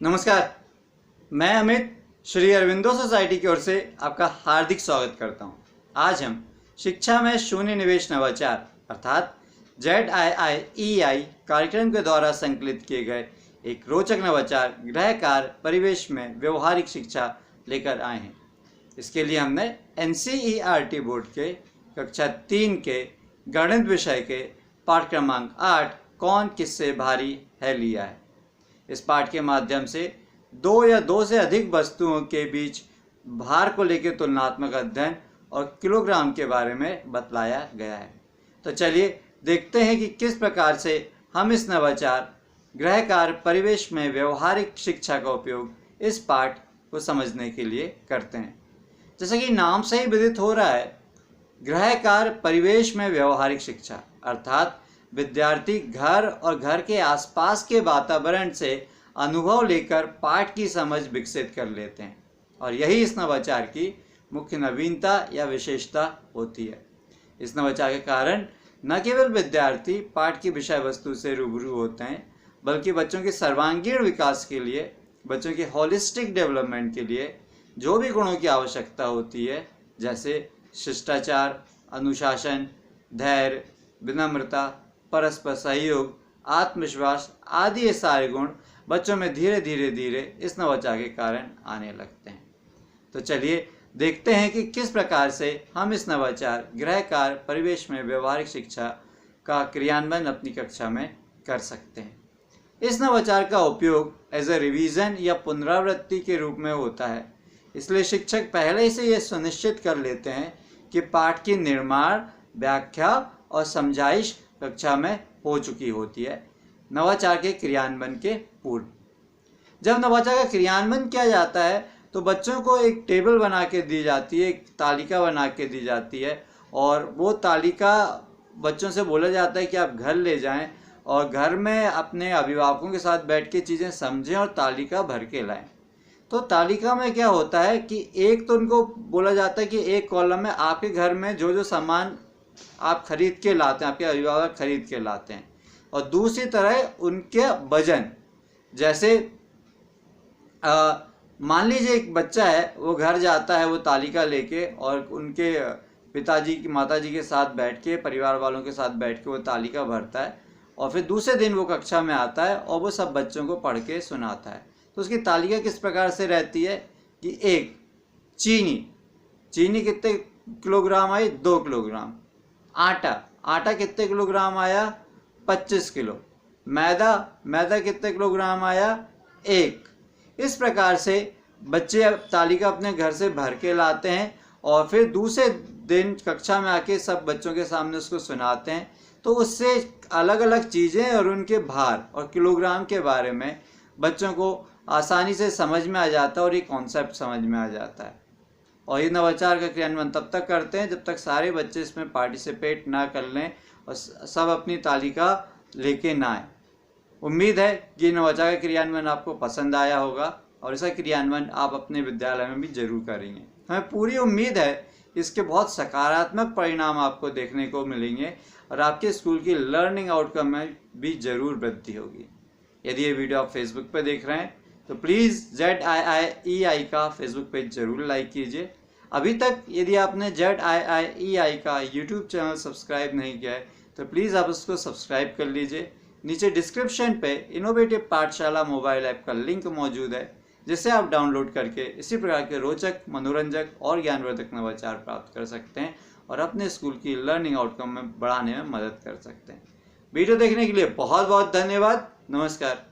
नमस्कार, मैं अमित श्री अरविंदो सोसाइटी की ओर से आपका हार्दिक स्वागत करता हूं। आज हम शिक्षा में शून्य निवेश नवाचार अर्थात ZIIEI कार्यक्रम के द्वारा संकलित किए गए एक रोचक नवाचार गृह कार्य परिवेश में व्यवहारिक शिक्षा लेकर आए हैं। इसके लिए हमने NCERT बोर्ड के कक्षा 3 के गणित विषय के पाठ क्रमांक 8 कौन किससे भारी है लिया है। इस पाठ के माध्यम से दो या दो से अधिक वस्तुओं के बीच भार को लेकर तुलनात्मक अध्ययन और किलोग्राम के बारे में बतलाया गया है। तो चलिए देखते हैं कि किस प्रकार से हम इस नवाचार गृह कार्य परिवेश में व्यवहारिक शिक्षा का उपयोग इस पाठ को समझने के लिए करते हैं। जैसा कि नाम से ही विदित हो रहा है, गृह कार्य परिवेश में व्यवहारिक शिक्षा अर्थात विद्यार्थी घर और घर के आसपास के वातावरण से अनुभव लेकर पाठ की समझ विकसित कर लेते हैं और यही इस नवाचार की मुख्य नवीनता या विशेषता होती है। इस नवाचार के कारण न केवल विद्यार्थी पाठ की विषय वस्तु से रूबरू होते हैं, बल्कि बच्चों के सर्वांगीण विकास के लिए, बच्चों के होलिस्टिक डेवलपमेंट के लिए जो भी गुणों की आवश्यकता होती है, जैसे शिष्टाचार, अनुशासन, धैर्य, विनम्रता, परस्पर सहयोग, आत्मविश्वास आदि ये सारे गुण बच्चों में धीरे धीरे इस नवाचार के कारण आने लगते हैं। तो चलिए देखते हैं कि किस प्रकार से हम इस नवाचार गृह कार्य परिवेश में व्यवहारिक शिक्षा का क्रियान्वयन अपनी कक्षा में कर सकते हैं। इस नवाचार का उपयोग एज ए रिवीजन या पुनरावृत्ति के रूप में होता है, इसलिए शिक्षक पहले से यह सुनिश्चित कर लेते हैं कि पाठ की निर्माण, व्याख्या और समझाइश कक्षा में हो चुकी होती है नवाचार के क्रियान्वयन के पूर्व। जब नवाचार का क्रियान्वयन किया जाता है तो बच्चों को एक टेबल बना के दी जाती है, एक तालिका बना के दी जाती है और वो तालिका बच्चों से बोला जाता है कि आप घर ले जाएं और घर में अपने अभिभावकों के साथ बैठ के चीज़ें समझें और तालिका भर के लाएं। तो तालिका में क्या होता है कि एक तो उनको बोला जाता है कि एक कॉलम में आपके घर में जो जो सामान आप खरीद के लाते हैं, आपके अभिभावक खरीद के लाते हैं, और दूसरी तरह उनके वजन। जैसे मान लीजिए एक बच्चा है, वो घर जाता है वो तालिका लेके और उनके पिताजी की माताजी के साथ बैठ के, परिवार वालों के साथ बैठ के वो तालिका भरता है और फिर दूसरे दिन वो कक्षा में आता है और वो सब बच्चों को पढ़ के सुनाता है। तो उसकी तालिका किस प्रकार से रहती है कि एक चीनी कितने किलोग्राम आई? 2 किलोग्राम। आटा कितने किलोग्राम आया? 25 किलो। मैदा कितने किलोग्राम आया? 1। इस प्रकार से बच्चे तालिका अपने घर से भर के लाते हैं और फिर दूसरे दिन कक्षा में आके सब बच्चों के सामने उसको सुनाते हैं। तो उससे अलग अलग चीज़ें और उनके भार और किलोग्राम के बारे में बच्चों को आसानी से समझ में आ जाता है और ये कॉन्सेप्ट समझ में आ जाता है। और ये नवाचार का क्रियान्वयन तब तक करते हैं जब तक सारे बच्चे इसमें पार्टिसिपेट ना कर लें और सब अपनी तालिका लेके ना आए। उम्मीद है कि नवाचार का क्रियान्वयन आपको पसंद आया होगा और इसका क्रियान्वयन आप अपने विद्यालय में भी जरूर करेंगे। हमें पूरी उम्मीद है इसके बहुत सकारात्मक परिणाम आपको देखने को मिलेंगे और आपके स्कूल की लर्निंग आउटकम में भी जरूर वृद्धि होगी। यदि ये वीडियो आप फेसबुक पर देख रहे हैं तो प्लीज़ ZIIEI का फेसबुक पेज जरूर लाइक कीजिए। अभी तक यदि आपने ZIIEI का यूट्यूब चैनल सब्सक्राइब नहीं किया है तो प्लीज़ आप उसको सब्सक्राइब कर लीजिए। नीचे डिस्क्रिप्शन पे इनोवेटिव पाठशाला मोबाइल ऐप का लिंक मौजूद है, जिसे आप डाउनलोड करके इसी प्रकार के रोचक, मनोरंजक और ज्ञानवर्धक नवाचार प्राप्त कर सकते हैं और अपने स्कूल की लर्निंग आउटकम में बढ़ाने में मदद कर सकते हैं। वीडियो देखने के लिए बहुत बहुत धन्यवाद। नमस्कार।